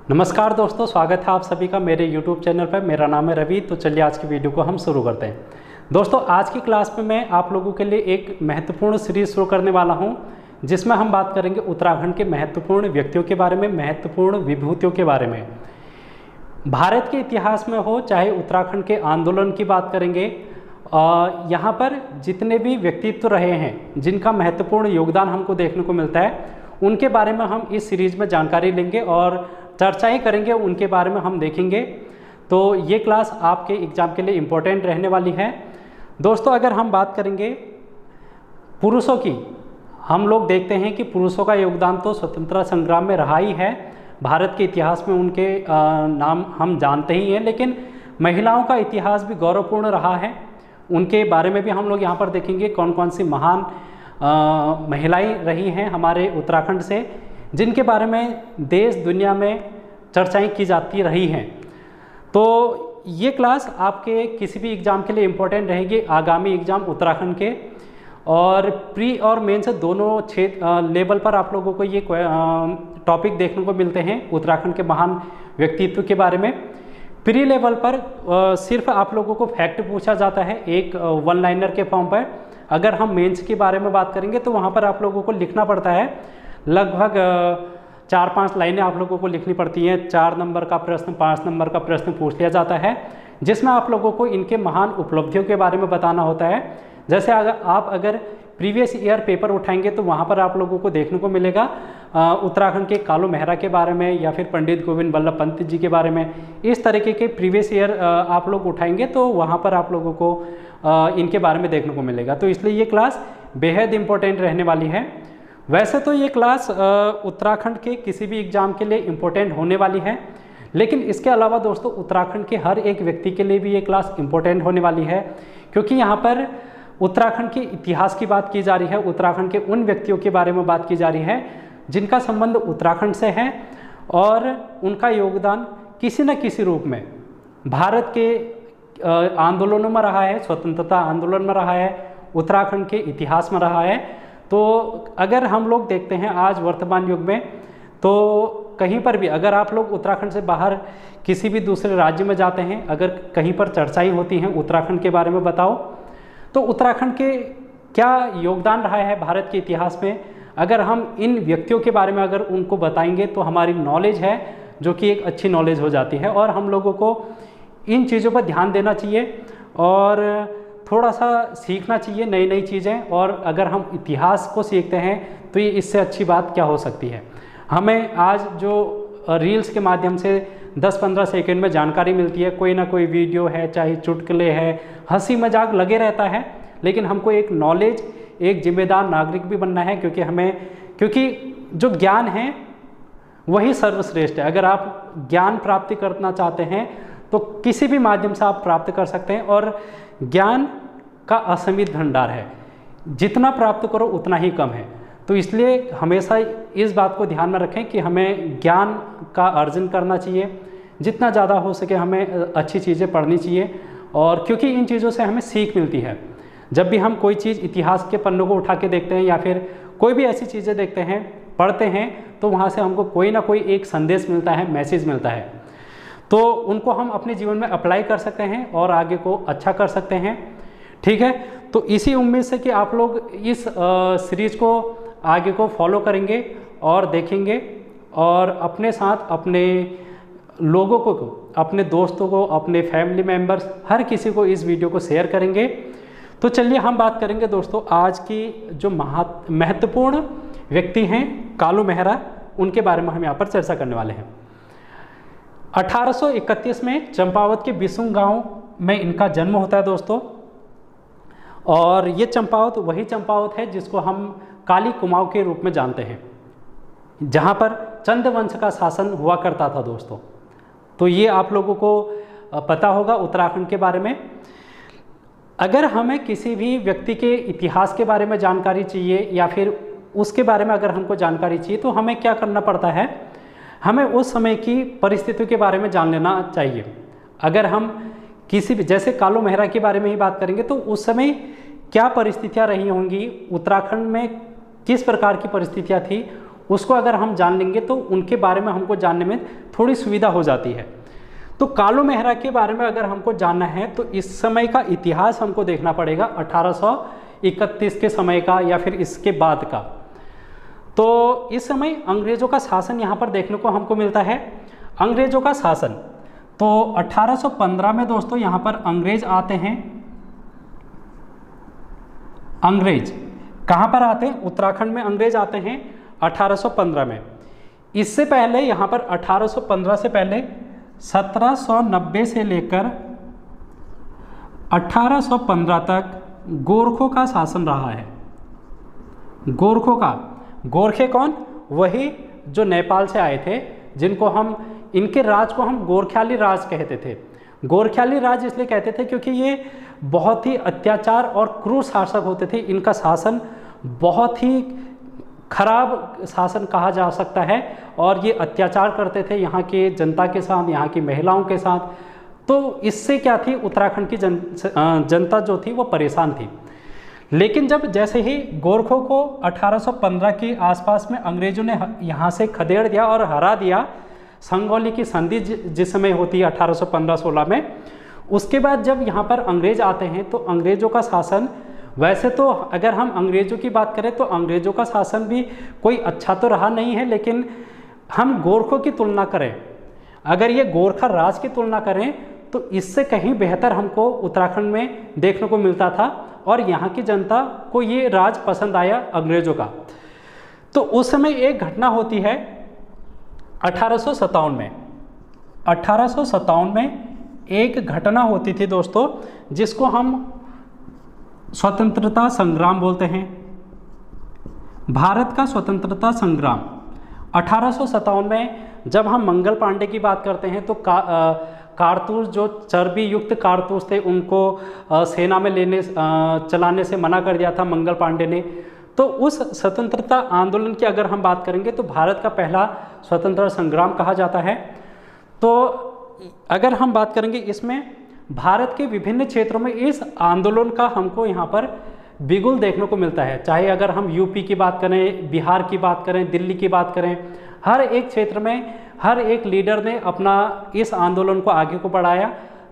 नमस्कार दोस्तों, स्वागत है आप सभी का मेरे YouTube चैनल पर। मेरा नाम है रवि। तो चलिए आज की वीडियो को हम शुरू करते हैं। दोस्तों, आज की क्लास में मैं आप लोगों के लिए एक महत्वपूर्ण सीरीज शुरू करने वाला हूं, जिसमें हम बात करेंगे उत्तराखंड के महत्वपूर्ण व्यक्तियों के बारे में, महत्वपूर्ण विभूतियों के बारे में। भारत के इतिहास में हो चाहे उत्तराखंड के आंदोलन की बात करेंगे, यहाँ पर जितने भी व्यक्तित्व रहे हैं जिनका महत्वपूर्ण योगदान हमको देखने को मिलता है, उनके बारे में हम इस सीरीज में जानकारी लेंगे और चर्चाएं करेंगे, उनके बारे में हम देखेंगे। तो ये क्लास आपके एग्ज़ाम के लिए इम्पोर्टेंट रहने वाली है। दोस्तों, अगर हम बात करेंगे पुरुषों की, हम लोग देखते हैं कि पुरुषों का योगदान तो स्वतंत्रता संग्राम में रहा ही है। भारत के इतिहास में उनके नाम हम जानते ही हैं, लेकिन महिलाओं का इतिहास भी गौरवपूर्ण रहा है। उनके बारे में भी हम लोग यहाँ पर देखेंगे कौन कौन सी महान महिलाएं रही हैं हमारे उत्तराखंड से, जिनके बारे में देश दुनिया में चर्चाएं की जाती रही हैं। तो ये क्लास आपके किसी भी एग्ज़ाम के लिए इम्पोर्टेंट रहेगी, आगामी एग्ज़ाम उत्तराखंड के और प्री और मेन से दोनों लेवल पर आप लोगों को ये टॉपिक देखने को मिलते हैं उत्तराखंड के महान व्यक्तित्व के बारे में। प्री लेवल पर सिर्फ आप लोगों को फैक्ट पूछा जाता है एक वन लाइनर के फॉर्म पर। अगर हम मेंस के बारे में बात करेंगे तो वहाँ पर आप लोगों को लिखना पड़ता है, लगभग 4-5 लाइनें आप लोगों को लिखनी पड़ती हैं। 4 नंबर का प्रश्न, 5 नंबर का प्रश्न पूछ लिया जाता है, जिसमें आप लोगों को इनके महान उपलब्धियों के बारे में बताना होता है। जैसे अगर प्रीवियस ईयर पेपर उठाएंगे तो वहाँ पर आप लोगों को देखने को मिलेगा उत्तराखंड के कालू मेहरा के बारे में या फिर पंडित गोविंद बल्लभ पंत जी के बारे में। इस तरीके के प्रीवियस ईयर आप लोग उठाएंगे तो वहाँ पर आप लोगों को इनके बारे में देखने को मिलेगा। तो इसलिए ये क्लास बेहद इम्पोर्टेंट रहने वाली है। वैसे तो ये क्लास उत्तराखंड के किसी भी एग्ज़ाम के लिए इम्पोर्टेंट होने वाली है, लेकिन इसके अलावा दोस्तों उत्तराखंड के हर एक व्यक्ति के लिए भी ये क्लास इम्पोर्टेंट होने वाली है, क्योंकि यहाँ पर उत्तराखंड के इतिहास की बात की जा रही है, उत्तराखंड के उन व्यक्तियों के बारे में बात की जा रही है जिनका संबंध उत्तराखंड से है और उनका योगदान किसी न किसी रूप में भारत के आंदोलनों में रहा है, स्वतंत्रता आंदोलन में रहा है, उत्तराखंड के इतिहास में रहा है। तो अगर हम लोग देखते हैं आज वर्तमान युग में, तो कहीं पर भी अगर आप लोग उत्तराखंड से बाहर किसी भी दूसरे राज्य में जाते हैं, अगर कहीं पर चर्चाएं होती हैं उत्तराखंड के बारे में बताओ, तो उत्तराखंड के क्या योगदान रहा है भारत के इतिहास में, अगर हम इन व्यक्तियों के बारे में अगर उनको बताएंगे तो हमारी नॉलेज है जो कि एक अच्छी नॉलेज हो जाती है। और हम लोगों को इन चीज़ों पर ध्यान देना चाहिए और थोड़ा सा सीखना चाहिए नई नई चीज़ें। और अगर हम इतिहास को सीखते हैं तो ये इससे अच्छी बात क्या हो सकती है। हमें आज जो रील्स के माध्यम से 10-15 सेकंड में जानकारी मिलती है, कोई ना कोई वीडियो है, चाहे चुटकुले है, हंसी मजाक लगे रहता है, लेकिन हमको एक नॉलेज, एक जिम्मेदार नागरिक भी बनना है, क्योंकि जो ज्ञान है वही सर्वश्रेष्ठ है। अगर आप ज्ञान प्राप्ति करना चाहते हैं तो किसी भी माध्यम से आप प्राप्त कर सकते हैं, और ज्ञान का असीमित भंडार है, जितना प्राप्त करो उतना ही कम है। तो इसलिए हमेशा इस बात को ध्यान में रखें कि हमें ज्ञान का अर्जन करना चाहिए, जितना ज़्यादा हो सके हमें अच्छी चीज़ें पढ़नी चाहिए, और क्योंकि इन चीज़ों से हमें सीख मिलती है। जब भी हम कोई चीज़ इतिहास के पन्नों को उठा के देखते हैं या फिर कोई भी ऐसी चीज़ें देखते हैं, पढ़ते हैं, तो वहाँ से हमको कोई ना कोई एक संदेश मिलता है, मैसेज मिलता है, तो उनको हम अपने जीवन में अप्लाई कर सकते हैं और आगे को अच्छा कर सकते हैं। ठीक है, तो इसी उम्मीद से कि आप लोग इस सीरीज को आगे को फॉलो करेंगे और देखेंगे, और अपने साथ अपने लोगों को, अपने दोस्तों को, अपने फैमिली मेम्बर्स, हर किसी को इस वीडियो को शेयर करेंगे। तो चलिए हम बात करेंगे दोस्तों आज की जो महत्वपूर्ण व्यक्ति हैं कालू मेहरा, उनके बारे में हम यहाँ पर चर्चा करने वाले हैं। 1831 में चंपावत के बिसुंग गांव में इनका जन्म होता है दोस्तों, और ये चंपावत वही चंपावत है जिसको हम काली कुमाऊं के रूप में जानते हैं, जहाँ पर चंद वंश का शासन हुआ करता था दोस्तों। तो ये आप लोगों को पता होगा उत्तराखंड के बारे में। अगर हमें किसी भी व्यक्ति के इतिहास के बारे में जानकारी चाहिए या फिर उसके बारे में अगर हमको जानकारी चाहिए, तो हमें क्या करना पड़ता है, हमें उस समय की परिस्थितियों के बारे में जान लेना चाहिए। अगर हम किसी भी, जैसे कालू मेहरा के बारे में ही बात करेंगे, तो उस समय क्या परिस्थितियां रही होंगी, उत्तराखंड में किस प्रकार की परिस्थितियां थी, उसको अगर हम जान लेंगे तो उनके बारे में हमको जानने में थोड़ी सुविधा हो जाती है। तो कालू मेहरा के बारे में अगर हमको जानना है तो इस समय का इतिहास हमको देखना पड़ेगा, 1831 के समय का या फिर इसके बाद का। तो इस समय अंग्रेज़ों का शासन यहाँ पर देखने को हमको मिलता है। अंग्रेज़ों का शासन तो 1815 में दोस्तों यहाँ पर अंग्रेज आते हैं। अंग्रेज कहाँ पर आते हैं? उत्तराखंड में अंग्रेज आते हैं 1815 में। इससे पहले यहाँ पर 1815 से पहले 1790 से लेकर 1815 तक गोरखों का शासन रहा है। गोरखों का, गोरखे कौन? वही जो नेपाल से आए थे, जिनको हम, इनके राज को हम गोरख्याली राज कहते थे। गोरख्याली राज इसलिए कहते थे क्योंकि ये बहुत ही अत्याचार और क्रूर शासक होते थे। इनका शासन बहुत ही खराब शासन कहा जा सकता है और ये अत्याचार करते थे यहाँ के जनता के साथ, यहाँ की महिलाओं के साथ। तो इससे क्या थी, उत्तराखंड की जनता जो थी वो परेशान थी। लेकिन जब जैसे ही गोरखों को 1815 के आसपास में अंग्रेजों ने यहाँ से खदेड़ दिया और हरा दिया, संगौली की संधि जिस समय होती है 1815-16 में, उसके बाद जब यहाँ पर अंग्रेज आते हैं तो अंग्रेजों का शासन, वैसे तो अगर हम अंग्रेजों की बात करें तो अंग्रेजों का शासन भी कोई अच्छा तो रहा नहीं है, लेकिन हम गोरखों की तुलना करें, अगर ये गोरखा राज की तुलना करें तो इससे कहीं बेहतर हमको उत्तराखंड में देखने को मिलता था और यहाँ की जनता को ये राज पसंद आया अंग्रेजों का। तो उस समय एक घटना होती है 1857 में। 1857 में एक घटना होती थी दोस्तों, जिसको हम स्वतंत्रता संग्राम बोलते हैं। भारत का स्वतंत्रता संग्राम 1857 में जब हम मंगल पांडे की बात करते हैं तो कारतूस, जो चर्बी युक्त कारतूस थे, उनको सेना में चलाने से मना कर दिया था मंगल पांडे ने। तो उस स्वतंत्रता आंदोलन की अगर हम बात करेंगे तो भारत का पहला स्वतंत्रता संग्राम कहा जाता है। तो अगर हम बात करेंगे इसमें भारत के विभिन्न क्षेत्रों में इस आंदोलन का हमको यहाँ पर बिगुल देखने को मिलता है। चाहे अगर हम यूपी की बात करें, बिहार की बात करें, दिल्ली की बात करें, हर एक क्षेत्र में हर एक लीडर ने अपना इस आंदोलन को आगे को बढ़ाया।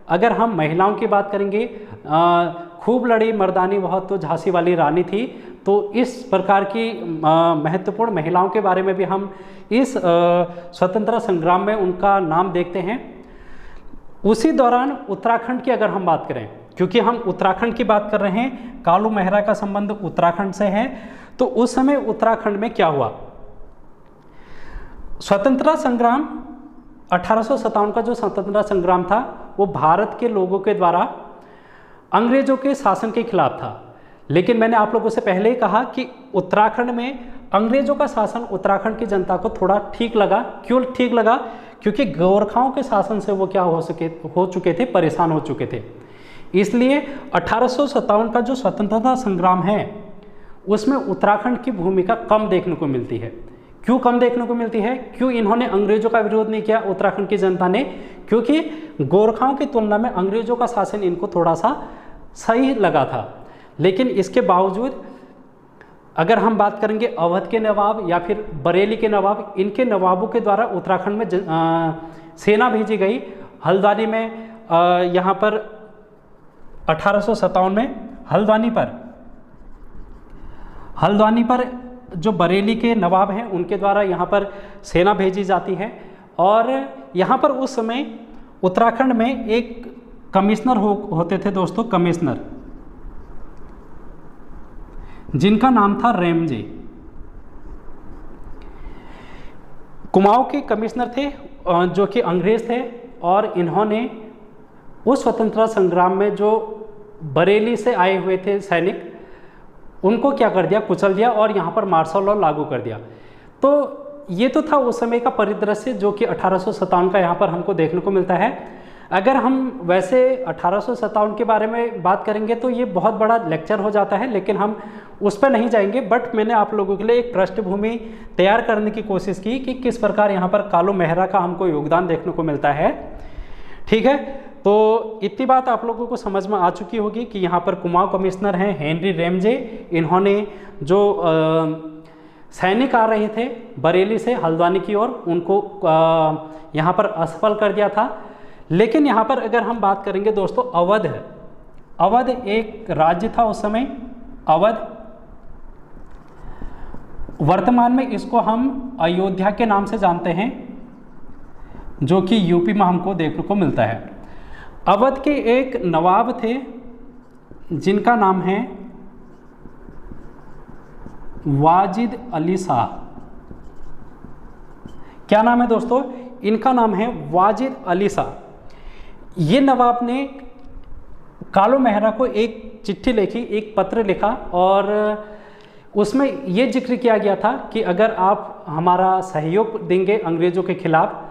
अगर हम महिलाओं की बात करेंगे, खूब लड़ी मर्दानी बहुत तो झांसी वाली रानी थी। तो इस प्रकार की महत्वपूर्ण महिलाओं के बारे में भी हम इस स्वतंत्रता संग्राम में उनका नाम देखते हैं। उसी दौरान उत्तराखंड की अगर हम बात करें, क्योंकि हम उत्तराखंड की बात कर रहे हैं, कालू मेहरा का संबंध उत्तराखंड से है, तो उस समय उत्तराखंड में क्या हुआ? स्वतंत्रता संग्राम 1857 का जो स्वतंत्रता संग्राम था वो भारत के लोगों के द्वारा अंग्रेजों के शासन के खिलाफ था। लेकिन मैंने आप लोगों से पहले ही कहा कि उत्तराखंड में अंग्रेजों का शासन उत्तराखंड की जनता को थोड़ा ठीक लगा। क्यों ठीक लगा? क्योंकि गोरखाओं के शासन से वो क्या हो चुके थे, परेशान हो चुके थे। इसलिए 1857 का जो स्वतंत्रता संग्राम है उसमें उत्तराखंड की भूमिका कम देखने को मिलती है। क्यों कम देखने को मिलती है? क्यों इन्होंने अंग्रेजों का विरोध नहीं किया उत्तराखंड की जनता ने? क्योंकि गोरखाओं की तुलना में अंग्रेजों का शासन इनको थोड़ा सा सही लगा था। लेकिन इसके बावजूद अगर हम बात करेंगे अवध के नवाब या फिर बरेली के नवाब, इनके नवाबों के द्वारा उत्तराखंड में सेना भेजी गई। हल्द्वानी में यहाँ पर 1857 में हल्द्वानी पर जो बरेली के नवाब हैं उनके द्वारा यहाँ पर सेना भेजी जाती है। और यहाँ पर उस समय उत्तराखंड में एक कमिश्नर होते थे दोस्तों, कमिश्नर, जिनका नाम था रेमजे। कुमाऊं के कमिश्नर थे जो कि अंग्रेज थे, और इन्होंने उस स्वतंत्रता संग्राम में जो बरेली से आए हुए थे सैनिक, उनको क्या कर दिया, कुचल दिया और यहाँ पर मार्शल लॉ लागू कर दिया। तो ये तो था उस समय का परिदृश्य जो कि 1857 का यहाँ पर हमको देखने को मिलता है। अगर हम वैसे 1857 के बारे में बात करेंगे तो ये बहुत बड़ा लेक्चर हो जाता है, लेकिन हम उस पर नहीं जाएंगे। बट मैंने आप लोगों के लिए एक पृष्ठभूमि तैयार करने की कोशिश की कि किस प्रकार यहाँ पर कालू मेहरा का हमको योगदान देखने को मिलता है। ठीक है, तो इतनी बात आप लोगों को समझ में आ चुकी होगी कि यहाँ पर कुमाऊं कमिश्नर हैं हेनरी रेमजे। इन्होंने जो सैनिक आ रहे थे बरेली से हल्द्वानी की ओर, उनको यहाँ पर असफल कर दिया था। लेकिन यहाँ पर अगर हम बात करेंगे दोस्तों, अवध है, अवध एक राज्य था उस समय, अवध, वर्तमान में इसको हम अयोध्या के नाम से जानते हैं, जो कि यूपी में हमको देखने को मिलता है। अवध के एक नवाब थे जिनका नाम है वाजिद अली शाह। क्या नाम है दोस्तों? इनका नाम है वाजिद अली शाह। ये नवाब ने कालू मेहरा को एक चिट्ठी लिखी, एक पत्र लिखा, और उसमें ये जिक्र किया गया था कि अगर आप हमारा सहयोग देंगे अंग्रेज़ों के खिलाफ,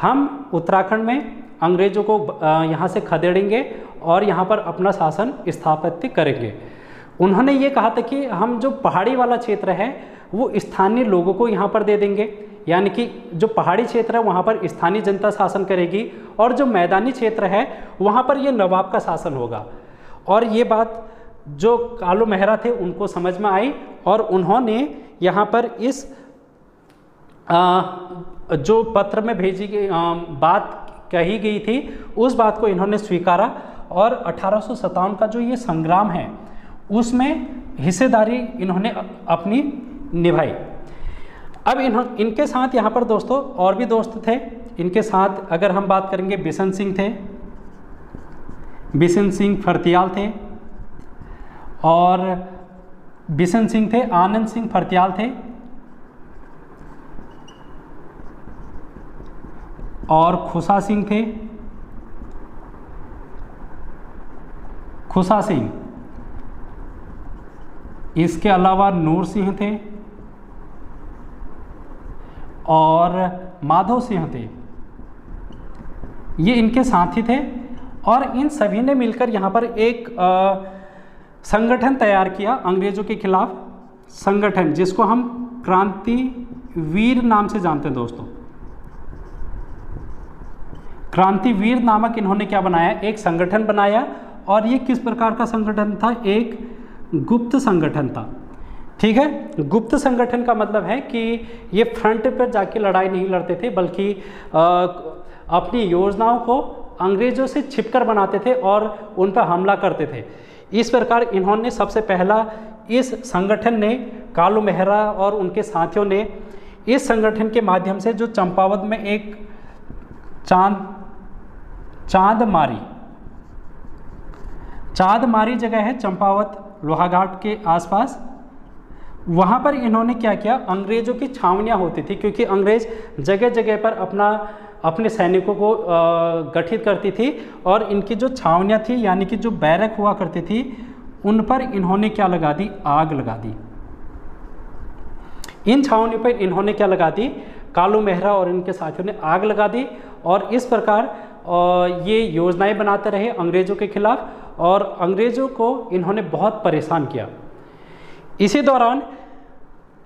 हम उत्तराखंड में अंग्रेज़ों को यहाँ से खदेड़ेंगे और यहाँ पर अपना शासन स्थापित करेंगे। उन्होंने ये कहा था कि हम जो पहाड़ी वाला क्षेत्र है वो स्थानीय लोगों को यहाँ पर दे देंगे, यानी कि जो पहाड़ी क्षेत्र है वहाँ पर स्थानीय जनता शासन करेगी, और जो मैदानी क्षेत्र है वहाँ पर ये नवाब का शासन होगा। और ये बात जो कालू मेहरा थे उनको समझ में आई, और उन्होंने यहाँ पर इस जो पत्र में भेजी गई बात कही गई थी उस बात को इन्होंने स्वीकारा, और 1857 का जो ये संग्राम है उसमें हिस्सेदारी इन्होंने अपनी निभाई। अब इनके साथ यहाँ पर दोस्तों और भी दोस्त थे। इनके साथ अगर हम बात करेंगे, बिशन सिंह थे, बिशन सिंह फर्तियाल थे, और बिशन सिंह थे, आनंद सिंह फर्तियाल थे, और खुसा सिंह थे, खुसा सिंह, इसके अलावा नूर सिंह थे और माधव सिंह थे। ये इनके साथी थे, और इन सभी ने मिलकर यहाँ पर एक संगठन तैयार किया अंग्रेज़ों के खिलाफ, संगठन जिसको हम क्रांतिवीर नाम से जानते हैं दोस्तों। क्रांतिवीर नामक इन्होंने क्या बनाया, एक संगठन बनाया, और ये किस प्रकार का संगठन था, एक गुप्त संगठन था। ठीक है, गुप्त संगठन का मतलब है कि ये फ्रंट पर जाके लड़ाई नहीं लड़ते थे, बल्कि अपनी योजनाओं को अंग्रेज़ों से छिपकर बनाते थे और उन पर हमला करते थे। इस प्रकार इन्होंने सबसे पहला, इस संगठन ने, कालू मेहरा और उनके साथियों ने इस संगठन के माध्यम से जो चंपावत में एक चांदमारी जगह है, चंपावत लोहाघाट के आसपास, वहाँ पर इन्होंने क्या किया, अंग्रेज़ों की छावनियाँ होती थी, क्योंकि अंग्रेज़ जगह जगह पर अपने सैनिकों को गठित करती थी, और इनकी जो छावनियाँ थी यानी कि जो बैरक हुआ करती थी उन पर इन्होंने क्या लगा दी, आग लगा दी। इन छावनियों पर इन्होंने क्या लगा दी, कालू मेहरा और इनके साथियों ने आग लगा दी, और इस प्रकार ये योजनाएं बनाते रहे अंग्रेज़ों के खिलाफ, और अंग्रेज़ों को इन्होंने बहुत परेशान किया। इसी दौरान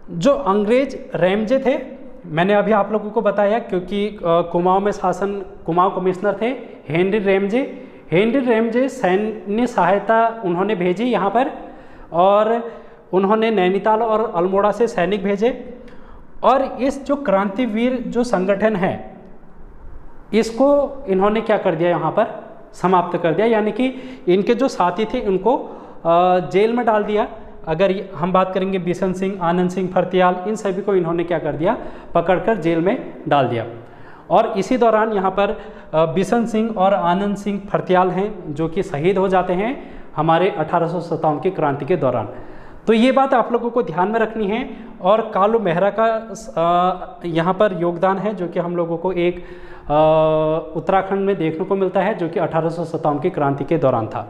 जो अंग्रेज रेमजे थे, मैंने अभी आप लोगों को बताया, क्योंकि कुमाऊं में शासन, कुमाऊं कमिश्नर थे हेनरी रेमजे। हेनरी रेमजे सैन्य सहायता उन्होंने भेजी यहाँ पर, और उन्होंने नैनीताल और अल्मोड़ा से सैनिक भेजे, और इस जो क्रांतिवीर जो संगठन है इसको इन्होंने क्या कर दिया, यहाँ पर समाप्त कर दिया, यानी कि इनके जो साथी थे उनको जेल में डाल दिया। अगर हम बात करेंगे बिशन सिंह, आनंद सिंह फर्तियाल, इन सभी को इन्होंने क्या कर दिया, पकड़कर जेल में डाल दिया। और इसी दौरान यहाँ पर बिशन सिंह और आनंद सिंह फर्तियाल हैं जो कि शहीद हो जाते हैं हमारे 1857 की क्रांति के दौरान। तो ये बात आप लोगों को ध्यान में रखनी है। और कालू मेहरा का यहाँ पर योगदान है जो कि हम लोगों को एक उत्तराखंड में देखने को मिलता है, जो कि 1857 की क्रांति के दौरान था।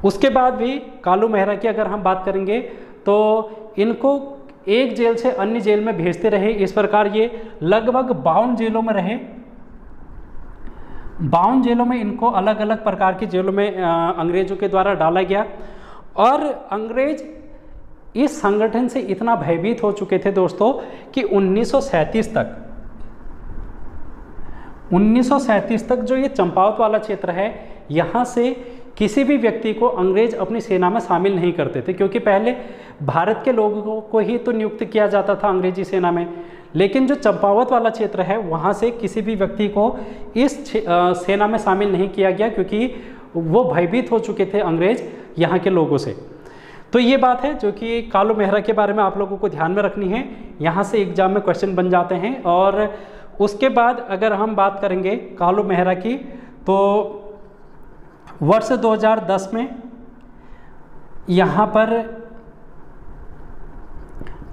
उसके बाद भी कालू मेहरा की अगर हम बात करेंगे तो इनको एक जेल से अन्य जेल में भेजते रहे। इस प्रकार ये लगभग 52 जेलों में रहे। 52 जेलों में इनको अलग अलग प्रकार की जेलों में अंग्रेजों के द्वारा डाला गया। और अंग्रेज इस संगठन से इतना भयभीत हो चुके थे दोस्तों कि 1937 तक जो ये चंपावत वाला क्षेत्र है, यहाँ से किसी भी व्यक्ति को अंग्रेज अपनी सेना में शामिल नहीं करते थे, क्योंकि पहले भारत के लोगों को ही तो नियुक्त किया जाता था अंग्रेजी सेना में। लेकिन जो चंपावत वाला क्षेत्र है वहाँ से किसी भी व्यक्ति को इस सेना में शामिल नहीं किया गया, क्योंकि वो भयभीत हो चुके थे अंग्रेज यहाँ के लोगों से। तो ये बात है जो कि कालू मेहरा के बारे में आप लोगों को ध्यान में रखनी है, यहाँ से एग्जाम में क्वेश्चन बन जाते हैं। और उसके बाद अगर हम बात करेंगे कालू मेहरा की, तो वर्ष 2010 में यहाँ पर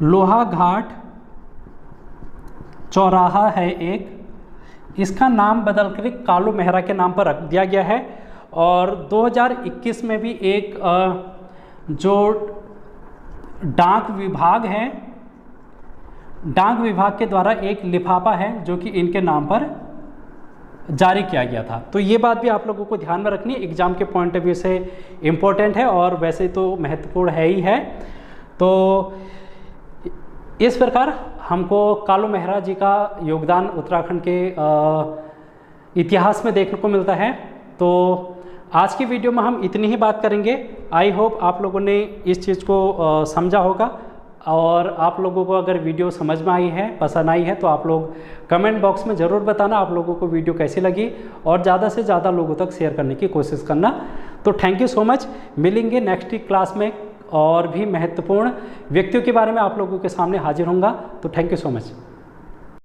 लोहा घाट चौराहा है एक, इसका नाम बदलकर कालू मेहरा के नाम पर रख दिया गया है। और 2021 में भी एक जो डाक विभाग है, डाक विभाग के द्वारा एक लिफाफा है जो कि इनके नाम पर जारी किया गया था। तो ये बात भी आप लोगों को ध्यान में रखनी है, एग्जाम के पॉइंट ऑफ व्यू से इम्पोर्टेंट है और वैसे तो महत्वपूर्ण है ही है। तो इस प्रकार हमको कालू मेहरा जी का योगदान उत्तराखंड के इतिहास में देखने को मिलता है। तो आज की वीडियो में हम इतनी ही बात करेंगे। आई होप आप लोगों ने इस चीज़ को समझा होगा, और आप लोगों को अगर वीडियो समझ में आई है, पसंद आई है, तो आप लोग कमेंट बॉक्स में ज़रूर बताना आप लोगों को वीडियो कैसी लगी, और ज़्यादा से ज़्यादा लोगों तक शेयर करने की कोशिश करना। तो थैंक यू सो मच। मिलेंगे नेक्स्ट क्लास में और भी महत्वपूर्ण व्यक्तियों के बारे में आप लोगों के सामने हाजिर होऊंगा। तो थैंक यू सो मच।